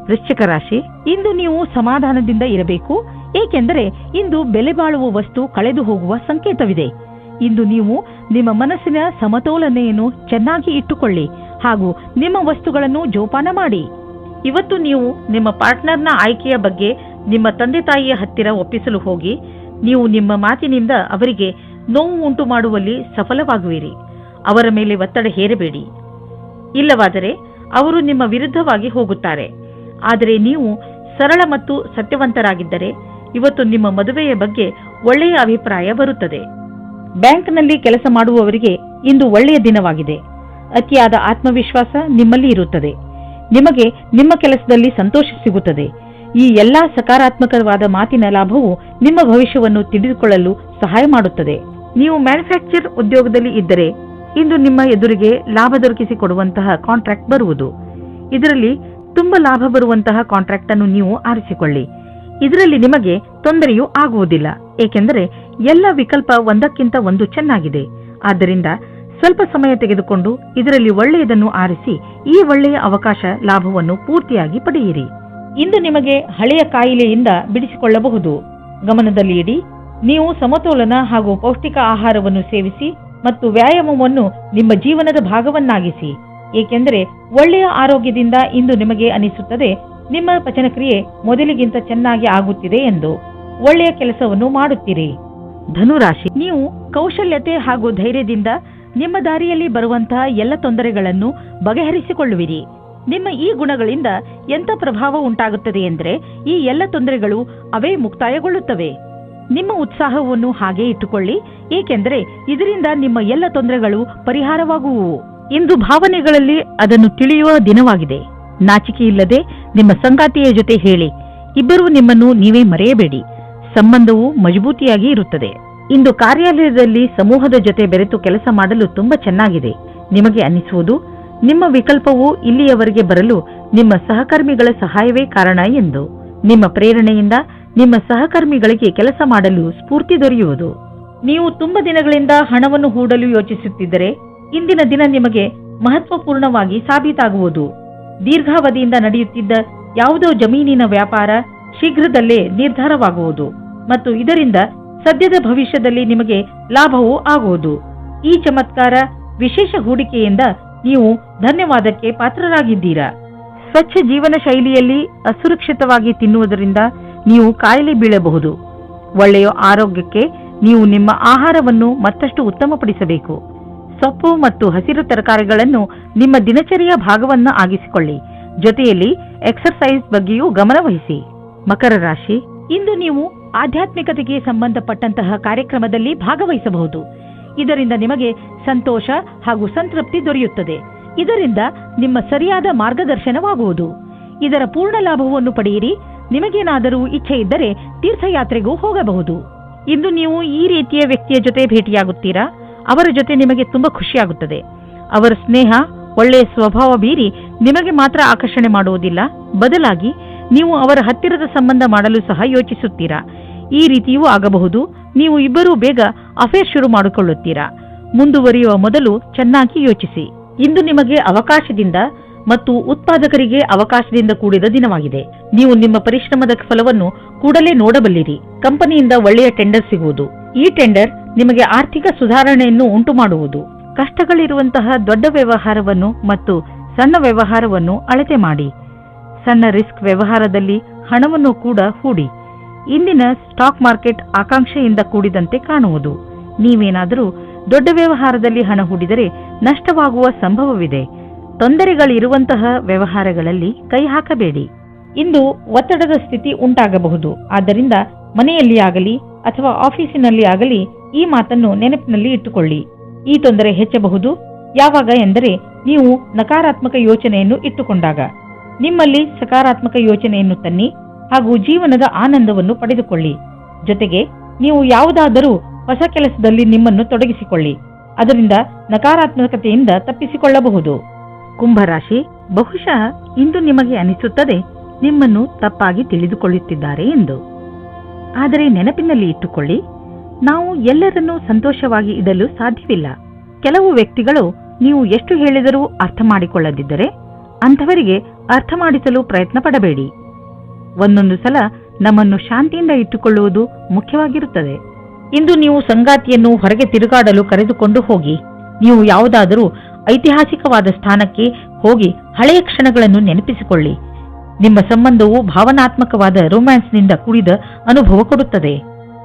ವೃಶ್ಚಿಕ ರಾಶಿ, ಇಂದು ನೀವು ಸಮಾಧಾನದಿಂದ ಇರಬೇಕು, ಏಕೆಂದರೆ ಇಂದು ಬೆಲೆ ಬಾಳುವ ವಸ್ತು ಕಳೆದು ಹೋಗುವ ಸಂಕೇತವಿದೆ. ಇಂದು ನೀವು ನಿಮ್ಮ ಮನಸ್ಸಿನ ಸಮತೋಲನೆಯನ್ನು ಚೆನ್ನಾಗಿ ಇಟ್ಟುಕೊಳ್ಳಿ ಹಾಗೂ ನಿಮ್ಮ ವಸ್ತುಗಳನ್ನು ಜೋಪಾನ ಮಾಡಿ. ಇವತ್ತು ನೀವು ನಿಮ್ಮ ಪಾರ್ಟ್ನರ್ನ ಆಯ್ಕೆಯ ಬಗ್ಗೆ ನಿಮ್ಮ ತಂದೆ ತಾಯಿಯ ಹತ್ತಿರ ಒಪ್ಪಿಸಲು ಹೋಗಿ ನೀವು ನಿಮ್ಮ ಮಾತಿನಿಂದ ಅವರಿಗೆ ನೋವು ಉಂಟು ಮಾಡುವಲ್ಲಿ ಸಫಲವಾಗುವಿರಿ. ಅವರ ಮೇಲೆ ಒತ್ತಡ ಹೇರಬೇಡಿ, ಇಲ್ಲವಾದರೆ ಅವರು ನಿಮ್ಮ ವಿರುದ್ಧವಾಗಿ ಹೋಗುತ್ತಾರೆ. ಆದರೆ ನೀವು ಸರಳ ಮತ್ತು ಸತ್ಯವಂತರಾಗಿದ್ದರೆ ಇವತ್ತು ನಿಮ್ಮ ಮದುವೆಯ ಬಗ್ಗೆ ಒಳ್ಳೆಯ ಅಭಿಪ್ರಾಯ ಬರುತ್ತದೆ. ಬ್ಯಾಂಕ್ನಲ್ಲಿ ಕೆಲಸ ಮಾಡುವವರಿಗೆ ಇಂದು ಒಳ್ಳೆಯ ದಿನವಾಗಿದೆ. ಅತಿಯಾದ ಆತ್ಮವಿಶ್ವಾಸ ನಿಮ್ಮಲ್ಲಿ ಇರುತ್ತದೆ. ನಿಮಗೆ ನಿಮ್ಮ ಕೆಲಸದಲ್ಲಿ ಸಂತೋಷ ಸಿಗುತ್ತದೆ. ಈ ಎಲ್ಲಾ ಸಕಾರಾತ್ಮಕವಾದ ಮಾತಿನ ಲಾಭವು ನಿಮ್ಮ ಭವಿಷ್ಯವನ್ನು ತಿಳಿದುಕೊಳ್ಳಲು ಸಹಾಯ ಮಾಡುತ್ತದೆ. ನೀವು ಮ್ಯಾನುಫ್ಯಾಕ್ಚರ್ ಉದ್ಯೋಗದಲ್ಲಿ ಇದ್ದರೆ ಇಂದು ನಿಮ್ಮ ಎದುರಿಗೆ ಲಾಭ ದೊರಕಿಸಿಕೊಡುವಂತಹ ಕಾಂಟ್ರಾಕ್ಟ್ ಬರುವುದು. ಇದರಲ್ಲಿ ತುಂಬಾ ಲಾಭ ಬರುವಂತಹ ಕಾಂಟ್ರಾಕ್ಟ್ ಅನ್ನು ನೀವು ಆರಿಸಿಕೊಳ್ಳಿ. ಇದರಲ್ಲಿ ನಿಮಗೆ ತೊಂದರೆಯೂ ಆಗುವುದಿಲ್ಲ, ಏಕೆಂದರೆ ಎಲ್ಲ ವಿಕಲ್ಪ ಒಂದಕ್ಕಿಂತ ಒಂದು ಚೆನ್ನಾಗಿದೆ. ಆದ್ದರಿಂದ ಸ್ವಲ್ಪ ಸಮಯ ತೆಗೆದುಕೊಂಡು ಇದರಲ್ಲಿ ಒಳ್ಳೆಯದನ್ನು ಆರಿಸಿ ಈ ಒಳ್ಳೆಯ ಅವಕಾಶ ಲಾಭವನ್ನು ಪೂರ್ತಿಯಾಗಿ ಪಡೆಯಿರಿ. ಇಂದು ನಿಮಗೆ ಹಳೆಯ ಕಾಯಿಲೆಯಿಂದ ಬಿಡಿಸಿಕೊಳ್ಳಬಹುದು. ಗಮನದಲ್ಲಿ ಇಡಿ, ನೀವು ಸಮತೋಲನ ಹಾಗೂ ಪೌಷ್ಟಿಕ ಆಹಾರವನ್ನು ಸೇವಿಸಿ ಮತ್ತು ವ್ಯಾಯಾಮವನ್ನು ನಿಮ್ಮ ಜೀವನದ ಭಾಗವನ್ನಾಗಿಸಿ, ಏಕೆಂದರೆ ಒಳ್ಳೆಯ ಆರೋಗ್ಯದಿಂದ ಇಂದು ನಿಮಗೆ ಅನಿಸುತ್ತದೆ ನಿಮ್ಮ ಪಚನಕ್ರಿಯೆ ಮೊದಲಿಗಿಂತ ಚೆನ್ನಾಗಿ ಆಗುತ್ತಿದೆ ಎಂದು. ಒಳ್ಳೆಯ ಕೆಲಸವನ್ನು ಮಾಡುತ್ತೀರಿ. ಧನುರಾಶಿ, ನೀವು ಕೌಶಲ್ಯತೆ ಹಾಗೂ ಧೈರ್ಯದಿಂದ ನಿಮ್ಮ ದಾರಿಯಲ್ಲಿ ಬರುವಂತಹ ಎಲ್ಲ ತೊಂದರೆಗಳನ್ನು ಬಗೆಹರಿಸಿಕೊಳ್ಳುವಿರಿ. ನಿಮ್ಮ ಈ ಗುಣಗಳಿಂದ ಎಂಥ ಪ್ರಭಾವ ಉಂಟಾಗುತ್ತದೆ ಎಂದರೆ ಈ ಎಲ್ಲ ತೊಂದರೆಗಳು ಅವೇ ಮುಕ್ತಾಯಗೊಳ್ಳುತ್ತವೆ. ನಿಮ್ಮ ಉತ್ಸಾಹವನ್ನು ಹಾಗೆ ಇಟ್ಟುಕೊಳ್ಳಿ, ಏಕೆಂದರೆ ಇದರಿಂದ ನಿಮ್ಮ ಎಲ್ಲ ತೊಂದರೆಗಳು ಪರಿಹಾರವಾಗುವುವು. ಇಂದು ಭಾವನೆಗಳಲ್ಲಿ ಅದನ್ನು ತಿಳಿಯುವ ದಿನವಾಗಿದೆ. ನಾಚಿಕೆಯಿಲ್ಲದೆ ನಿಮ್ಮ ಸಂಗಾತಿಯ ಜೊತೆ ಹೇಳಿ. ಇಬ್ಬರೂ ನಿಮ್ಮನ್ನು ನೀವೇ ಮರೆಯಬೇಡಿ. ಸಂಬಂಧವು ಮಜಬೂತಿಯಾಗಿ ಇರುತ್ತದೆ. ಇಂದು ಕಾರ್ಯಾಲಯದಲ್ಲಿ ಸಮೂಹದ ಜೊತೆ ಬೆರೆತು ಕೆಲಸ ಮಾಡಲು ತುಂಬಾ ಚೆನ್ನಾಗಿದೆ. ನಿಮಗೆ ಅನ್ನಿಸುವುದು ನಿಮ್ಮ ವಿಕಲ್ಪವು ಇಲ್ಲಿಯವರೆಗೆ ಬರಲು ನಿಮ್ಮ ಸಹಕರ್ಮಿಗಳ ಸಹಾಯವೇ ಕಾರಣ ಎಂದು. ನಿಮ್ಮ ಪ್ರೇರಣೆಯಿಂದ ನಿಮ್ಮ ಸಹಕರ್ಮಿಗಳಿಗೆ ಕೆಲಸ ಮಾಡಲು ಸ್ಫೂರ್ತಿ ದೊರೆಯುವುದು. ನೀವು ತುಂಬಾ ದಿನಗಳಿಂದ ಹಣವನ್ನು ಹೂಡಲು ಯೋಚಿಸುತ್ತಿದ್ದರೆ ಇಂದಿನ ದಿನ ನಿಮಗೆ ಮಹತ್ವಪೂರ್ಣವಾಗಿ ಸಾಬೀತಾಗುವುದು. ದೀರ್ಘಾವಧಿಯಿಂದ ನಡೆಯುತ್ತಿದ್ದ ಯಾವುದೋ ಜಮೀನಿನ ವ್ಯಾಪಾರ ಶೀಘ್ರದಲ್ಲೇ ನಿರ್ಧಾರವಾಗುವುದು ಮತ್ತು ಇದರಿಂದ ಸದ್ಯದ ಭವಿಷ್ಯದಲ್ಲಿ ನಿಮಗೆ ಲಾಭವೂ ಆಗುವುದು. ಈ ಚಮತ್ಕಾರ ವಿಶೇಷ ಹೂಡಿಕೆಯಿಂದ ನೀವು ಧನ್ಯವಾದಕ್ಕೆ ಪಾತ್ರರಾಗಿದ್ದೀರಾ. ಸ್ವಚ್ಛ ಜೀವನ ಶೈಲಿಯಲ್ಲಿ ಅಸುರಕ್ಷಿತವಾಗಿ ತಿನ್ನುವುದರಿಂದ ನೀವು ಕಾಯಿಲೆ ಬೀಳಬಹುದು. ಒಳ್ಳೆಯ ಆರೋಗ್ಯಕ್ಕೆ ನೀವು ನಿಮ್ಮ ಆಹಾರವನ್ನು ಮತ್ತಷ್ಟು ಉತ್ತಮಪಡಿಸಬೇಕು. ಸೊಪ್ಪು ಮತ್ತು ಹಸಿರು ತರಕಾರಿಗಳನ್ನು ನಿಮ್ಮ ದಿನಚರಿಯ ಭಾಗವನ್ನ ಆಗಿಸಿಕೊಳ್ಳಿ. ಜೊತೆಯಲ್ಲಿ ಎಕ್ಸರ್ಸೈಸ್ ಬಗ್ಗೆಯೂ ಗಮನವಹಿಸಿ. ಮಕರ ರಾಶಿ, ಇಂದು ನೀವು ಆಧ್ಯಾತ್ಮಿಕತೆಗೆ ಸಂಬಂಧಪಟ್ಟಂತಹ ಕಾರ್ಯಕ್ರಮದಲ್ಲಿ ಭಾಗವಹಿಸಬಹುದು. ಇದರಿಂದ ನಿಮಗೆ ಸಂತೋಷ ಹಾಗೂ ಸಂತೃಪ್ತಿ ದೊರೆಯುತ್ತದೆ. ಇದರಿಂದ ನಿಮ್ಮ ಸರಿಯಾದ ಮಾರ್ಗದರ್ಶನವಾಗುವುದು. ಇದರ ಪೂರ್ಣ ಲಾಭವನ್ನು ಪಡೆಯಿರಿ. ನಿಮಗೇನಾದರೂ ಇಚ್ಛೆ ಇದ್ದರೆ ತೀರ್ಥಯಾತ್ರೆಗೂ ಹೋಗಬಹುದು. ಇಂದು ನೀವು ಈ ರೀತಿಯ ವ್ಯಕ್ತಿಯ ಜೊತೆ ಭೇಟಿಯಾಗುತ್ತೀರಾ, ಅವರ ಜೊತೆ ನಿಮಗೆ ತುಂಬಾ ಖುಷಿಯಾಗುತ್ತದೆ. ಅವರ ಸ್ನೇಹ, ಒಳ್ಳೆಯ ಸ್ವಭಾವ ಬೀರಿ ನಿಮಗೆ ಮಾತ್ರ ಆಕರ್ಷಣೆ ಮಾಡುವುದಿಲ್ಲ, ಬದಲಾಗಿ ನೀವು ಅವರ ಹತ್ತಿರದ ಸಂಬಂಧ ಮಾಡಲು ಸಹ ಯೋಚಿಸುತ್ತೀರಾ. ಈ ರೀತಿಯೂ ಆಗಬಹುದು. ನೀವು ಇಬ್ಬರೂ ಬೇಗ ಅಫೇರ್ ಶುರು ಮಾಡಿಕೊಳ್ಳುತ್ತೀರಾ. ಮುಂದುವರಿಯುವ ಮೊದಲು ಚೆನ್ನಾಗಿ ಯೋಚಿಸಿ. ಇಂದು ನಿಮಗೆ ಅವಕಾಶದಿಂದ ಮತ್ತು ಉತ್ಪಾದಕರಿಗೆ ಅವಕಾಶದಿಂದ ಕೂಡಿದ ದಿನವಾಗಿದೆ. ನೀವು ನಿಮ್ಮ ಪರಿಶ್ರಮದ ಫಲವನ್ನು ಕೂಡಲೇ ನೋಡಬಲ್ಲಿರಿ. ಕಂಪನಿಯಿಂದ ಒಳ್ಳೆಯ ಟೆಂಡರ್ ಸಿಗುವುದು. ಈ ಟೆಂಡರ್ ನಿಮಗೆ ಆರ್ಥಿಕ ಸುಧಾರಣೆಯನ್ನು ಉಂಟು ಮಾಡುವುದು. ಕಷ್ಟಗಳಿರುವಂತಹ ದೊಡ್ಡ ವ್ಯವಹಾರವನ್ನು ಮತ್ತು ಸಣ್ಣ ವ್ಯವಹಾರವನ್ನು ಅಳತೆ ಮಾಡಿ. ಸಣ್ಣ ರಿಸ್ಕ್ ವ್ಯವಹಾರದಲ್ಲಿ ಹಣವನ್ನು ಕೂಡ ಹೂಡಿ. ಇಂದಿನ ಸ್ಟಾಕ್ ಮಾರ್ಕೆಟ್ ಆಕಾಂಕ್ಷೆಯಿಂದ ಕೂಡಿದಂತೆ ಕಾಣುವುದು. ನೀವೇನಾದರೂ ದೊಡ್ಡ ವ್ಯವಹಾರದಲ್ಲಿ ಹಣ ಹೂಡಿದರೆ ನಷ್ಟವಾಗುವ ಸಂಭವವಿದೆ. ತೊಂದರೆಗಳಿರುವಂತಹ ವ್ಯವಹಾರಗಳಲ್ಲಿ ಕೈ ಹಾಕಬೇಡಿ. ಇಂದು ಒತ್ತಡದ ಸ್ಥಿತಿ ಉಂಟಾಗಬಹುದು. ಆದ್ದರಿಂದ ಮನೆಯಲ್ಲಿ ಆಗಲಿ ಅಥವಾ ಆಫೀಸಿನಲ್ಲಿ ಆಗಲಿ ಈ ಮಾತನ್ನು ನೆನಪಿನಲ್ಲಿ ಇಟ್ಟುಕೊಳ್ಳಿ. ಈ ತೊಂದರೆ ಹೆಚ್ಚಬಹುದು. ಯಾವಾಗ ಎಂದರೆ ನೀವು ನಕಾರಾತ್ಮಕ ಯೋಚನೆಯನ್ನು ಇಟ್ಟುಕೊಂಡಾಗ. ನಿಮ್ಮಲ್ಲಿ ಸಕಾರಾತ್ಮಕ ಯೋಚನೆಯನ್ನು ತನ್ನಿ ಹಾಗೂ ಜೀವನದ ಆನಂದವನ್ನು ಪಡೆದುಕೊಳ್ಳಿ. ಜೊತೆಗೆ ನೀವು ಯಾವುದಾದರೂ ಹೊಸ ಕೆಲಸದಲ್ಲಿ ನಿಮ್ಮನ್ನು ತೊಡಗಿಸಿಕೊಳ್ಳಿ. ಅದರಿಂದ ನಕಾರಾತ್ಮಕತೆಯಿಂದ ತಪ್ಪಿಸಿಕೊಳ್ಳಬಹುದು. ಕುಂಭರಾಶಿ, ಬಹುಶಃ ಇಂದು ನಿಮಗೆ ಅನಿಸುತ್ತದೆ ನಿಮ್ಮನ್ನು ತಪ್ಪಾಗಿ ತಿಳಿದುಕೊಳ್ಳುತ್ತಿದ್ದಾರೆ ಎಂದು. ಆದರೆ ನೆನಪಿನಲ್ಲಿ ಇಟ್ಟುಕೊಳ್ಳಿ, ನಾವು ಎಲ್ಲರನ್ನೂ ಸಂತೋಷವಾಗಿ ಇಡಲು ಸಾಧ್ಯವಿಲ್ಲ. ಕೆಲವು ವ್ಯಕ್ತಿಗಳು ನೀವು ಎಷ್ಟು ಹೇಳಿದರೂ ಅರ್ಥ ಮಾಡಿಕೊಳ್ಳದಿದ್ದರೆ ಅಂಥವರಿಗೆ ಅರ್ಥ ಮಾಡಿಸಲು ಪ್ರಯತ್ನ ಪಡಬೇಡಿ. ಒಂದೊಂದು ಸಲ ನಮ್ಮನ್ನು ಶಾಂತಿಯಿಂದ ಇಟ್ಟುಕೊಳ್ಳುವುದು ಮುಖ್ಯವಾಗಿರುತ್ತದೆ. ಇಂದು ನೀವು ಸಂಗಾತಿಯನ್ನು ಹೊರಗೆ ತಿರುಗಾಡಲು ಕರೆದುಕೊಂಡು ಹೋಗಿ. ನೀವು ಯಾವುದಾದರೂ ಐತಿಹಾಸಿಕವಾದ ಸ್ಥಾನಕ್ಕೆ ಹೋಗಿ ಹಳೆಯ ಕ್ಷಣಗಳನ್ನು ನೆನಪಿಸಿಕೊಳ್ಳಿ. ನಿಮ್ಮ ಸಂಬಂಧವು ಭಾವನಾತ್ಮಕವಾದ ರೊಮ್ಯಾನ್ಸ್ನಿಂದ ಕೂಡಿದ ಅನುಭವ ಕೊಡುತ್ತದೆ.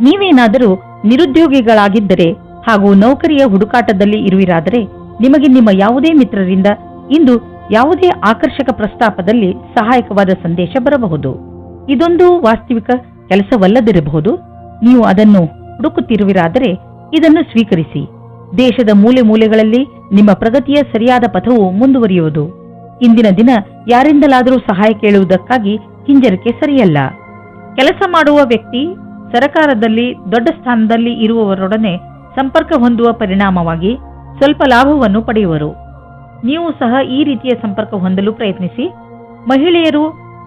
ನೀವೇನಾದರೂ ನಿರುದ್ಯೋಗಿಗಳಾಗಿದ್ದರೆ ಹಾಗೂ ನೌಕರಿಯ ಹುಡುಕಾಟದಲ್ಲಿ ಇರುವಿರಾದರೆ ನಿಮಗೆ ನಿಮ್ಮ ಯಾವುದೇ ಮಿತ್ರರಿಂದ ಇಂದು ಯಾವುದೇ ಆಕರ್ಷಕ ಪ್ರಸ್ತಾಪದಲ್ಲಿ ಸಹಾಯಕವಾದ ಸಂದೇಶ ಬರಬಹುದು. ಇದೊಂದು ವಾಸ್ತವಿಕ ಕೆಲಸವಲ್ಲದಿರಬಹುದು. ನೀವು ಅದನ್ನು ಹುಡುಕುತ್ತಿರುವಿರಾದರೆ ಇದನ್ನು ಸ್ವೀಕರಿಸಿ. ದೇಶದ ಮೂಲೆ ಮೂಲೆಗಳಲ್ಲಿ ನಿಮ್ಮ ಪ್ರಗತಿಯ ಸರಿಯಾದ ಪಥವು ಮುಂದುವರಿಯುವುದು. ಇಂದಿನ ದಿನ ಯಾರಿಂದಲಾದರೂ ಸಹಾಯ ಕೇಳುವುದಕ್ಕಾಗಿ ಹಿಂಜರಿಕೆ ಸರಿಯಲ್ಲ. ಕೆಲಸ ಮಾಡುವ ವ್ಯಕ್ತಿ ಸರಕಾರದಲ್ಲಿ ದೊಡ್ಡ ಸ್ಥಾನದಲ್ಲಿ ಇರುವವರೊಡನೆ ಸಂಪರ್ಕ ಹೊಂದುವ ಪರಿಣಾಮವಾಗಿ ಸ್ವಲ್ಪ ಲಾಭವನ್ನು ಪಡೆಯುವರು. ನೀವು ಸಹ ಈ ರೀತಿಯ ಸಂಪರ್ಕ ಹೊಂದಲು ಪ್ರಯತ್ನಿಸಿ. ಮಹಿಳೆಯರು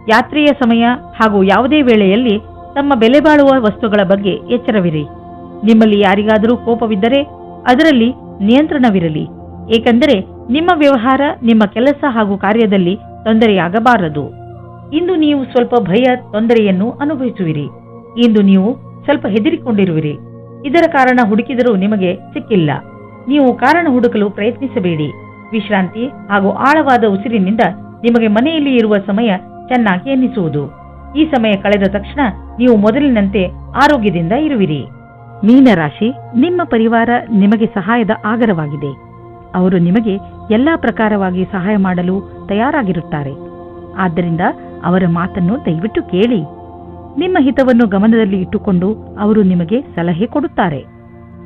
ಯಾತ್ರೆಯ ಸಮಯ ಹಾಗೂ ಯಾವುದೇ ವೇಳೆಯಲ್ಲಿ ತಮ್ಮ ಬೆಲೆ ಬಾಳುವ ವಸ್ತುಗಳ ಬಗ್ಗೆ ಎಚ್ಚರವಿರಿ. ನಿಮ್ಮಲ್ಲಿ ಯಾರಿಗಾದರೂ ಕೋಪವಿದ್ದರೆ ಅದರಲ್ಲಿ ನಿಯಂತ್ರಣವಿರಲಿ. ಏಕೆಂದರೆ ನಿಮ್ಮ ವ್ಯವಹಾರ, ನಿಮ್ಮ ಕೆಲಸ ಹಾಗೂ ಕಾರ್ಯದಲ್ಲಿ ತೊಂದರೆಯಾಗಬಾರದು. ಇಂದು ನೀವು ಸ್ವಲ್ಪ ಭಯ, ತೊಂದರೆಯನ್ನು ಅನುಭವಿಸುವಿರಿ. ಇಂದು ನೀವು ಸ್ವಲ್ಪ ಹೆದರಿಕೊಂಡಿರುವಿರಿ. ಇದರ ಕಾರಣ ಹುಡುಕಿದರೂ ನಿಮಗೆ ಸಿಕ್ಕಿಲ್ಲ. ನೀವು ಕಾರಣ ಹುಡುಕಲು ಪ್ರಯತ್ನಿಸಬೇಡಿ. ವಿಶ್ರಾಂತಿ ಹಾಗೂ ಆಳವಾದ ಉಸಿರಿನಿಂದ ನಿಮಗೆ ಮನೆಯಲ್ಲಿ ಇರುವ ಸಮಯ ಚೆನ್ನಾಗಿ ಎನ್ನಿಸುವುದು. ಈ ಸಮಯ ಕಳೆದ ತಕ್ಷಣ ನೀವು ಮೊದಲಿನಂತೆ ಆರೋಗ್ಯದಿಂದ ಇರುವಿರಿ. ಮೀನರಾಶಿ, ನಿಮ್ಮ ಪರಿವಾರ ನಿಮಗೆ ಸಹಾಯದ ಆಗರವಾಗಿದೆ. ಅವರು ನಿಮಗೆ ಎಲ್ಲಾ ಪ್ರಕಾರವಾಗಿ ಸಹಾಯ ಮಾಡಲು ತಯಾರಾಗಿರುತ್ತಾರೆ. ಆದ್ದರಿಂದ ಅವರ ಮಾತನ್ನು ದಯವಿಟ್ಟು ಕೇಳಿ. ನಿಮ್ಮ ಹಿತವನ್ನು ಗಮನದಲ್ಲಿ ಇಟ್ಟುಕೊಂಡು ಅವರು ನಿಮಗೆ ಸಲಹೆ ಕೊಡುತ್ತಾರೆ.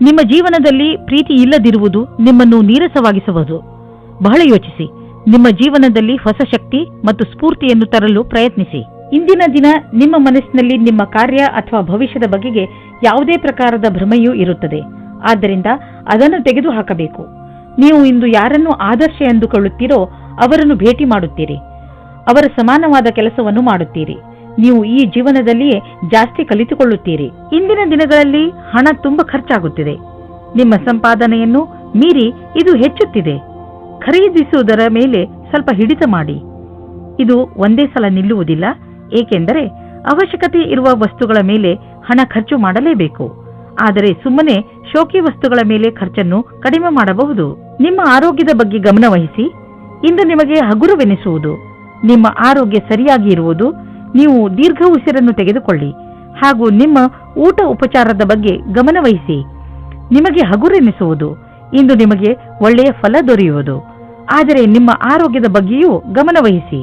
ನಿಮ್ಮ ಜೀವನದಲ್ಲಿ ಪ್ರೀತಿ ಇಲ್ಲದಿರುವುದು ನಿಮ್ಮನ್ನು ನೀರಸವಾಗಿಸಬಹುದು. ಬಹಳ ಯೋಚಿಸಿ. ನಿಮ್ಮ ಜೀವನದಲ್ಲಿ ಹೊಸ ಶಕ್ತಿ ಮತ್ತು ಸ್ಫೂರ್ತಿಯನ್ನು ತರಲು ಪ್ರಯತ್ನಿಸಿ. ಇಂದಿನ ದಿನ ನಿಮ್ಮ ಮನಸ್ಸಿನಲ್ಲಿ ನಿಮ್ಮ ಕಾರ್ಯ ಅಥವಾ ಭವಿಷ್ಯದ ಬಗೆಗೆ ಯಾವುದೇ ಪ್ರಕಾರದ ಭ್ರಮೆಯೂ ಇರುತ್ತದೆ. ಆದ್ದರಿಂದ ಅದನ್ನು ತೆಗೆದುಹಾಕಬೇಕು. ನೀವು ಇಂದು ಯಾರನ್ನು ಆದರ್ಶ ಎಂದುಕೊಳ್ಳುತ್ತೀರೋ ಅವರನ್ನು ಭೇಟಿ ಮಾಡುತ್ತೀರಿ. ಅವರ ಸಮಾನವಾದ ಕೆಲಸವನ್ನು ಮಾಡುತ್ತೀರಿ. ನೀವು ಈ ಜೀವನದಲ್ಲಿಯೇ ಜಾಸ್ತಿ ಕಲಿತುಕೊಳ್ಳುತ್ತೀರಿ. ಇಂದಿನ ದಿನಗಳಲ್ಲಿ ಹಣ ತುಂಬಾ ಖರ್ಚಾಗುತ್ತಿದೆ. ನಿಮ್ಮ ಸಂಪಾದನೆಯನ್ನು ಮೀರಿ ಇದು ಹೆಚ್ಚುತ್ತಿದೆ. ಖರೀದಿಸುವುದರ ಮೇಲೆ ಸ್ವಲ್ಪ ಹಿಡಿತ ಮಾಡಿ. ಇದು ಒಂದೇ ಸಲ ನಿಲ್ಲುವುದಿಲ್ಲ. ಏಕೆಂದರೆ ಅವಶ್ಯಕತೆ ಇರುವ ವಸ್ತುಗಳ ಮೇಲೆ ಹಣ ಖರ್ಚು ಮಾಡಲೇಬೇಕು. ಆದರೆ ಸುಮ್ಮನೆ ಶೋಕಿ ವಸ್ತುಗಳ ಮೇಲೆ ಖರ್ಚನ್ನು ಕಡಿಮೆ ಮಾಡಬಹುದು. ನಿಮ್ಮ ಆರೋಗ್ಯದ ಬಗ್ಗೆ ಗಮನ ವಹಿಸಿ. ಇಂದು ನಿಮಗೆ ಹಗುರವೆನಿಸುವುದು. ನಿಮ್ಮ ಆರೋಗ್ಯ ಸರಿಯಾಗಿ ಇರುವುದು. ನೀವು ದೀರ್ಘ ಉಸಿರನ್ನು ತೆಗೆದುಕೊಳ್ಳಿ ಹಾಗೂ ನಿಮ್ಮ ಊಟ ಉಪಚಾರದ ಬಗ್ಗೆ ಗಮನ ವಹಿಸಿ. ನಿಮಗೆ ಹಗುರೆನಿಸುವುದು. ಇಂದು ನಿಮಗೆ ಒಳ್ಳೆಯ ಫಲ ದೊರೆಯುವುದು. ಆದರೆ ನಿಮ್ಮ ಆರೋಗ್ಯದ ಬಗ್ಗೆಯೂ ಗಮನ ವಹಿಸಿ.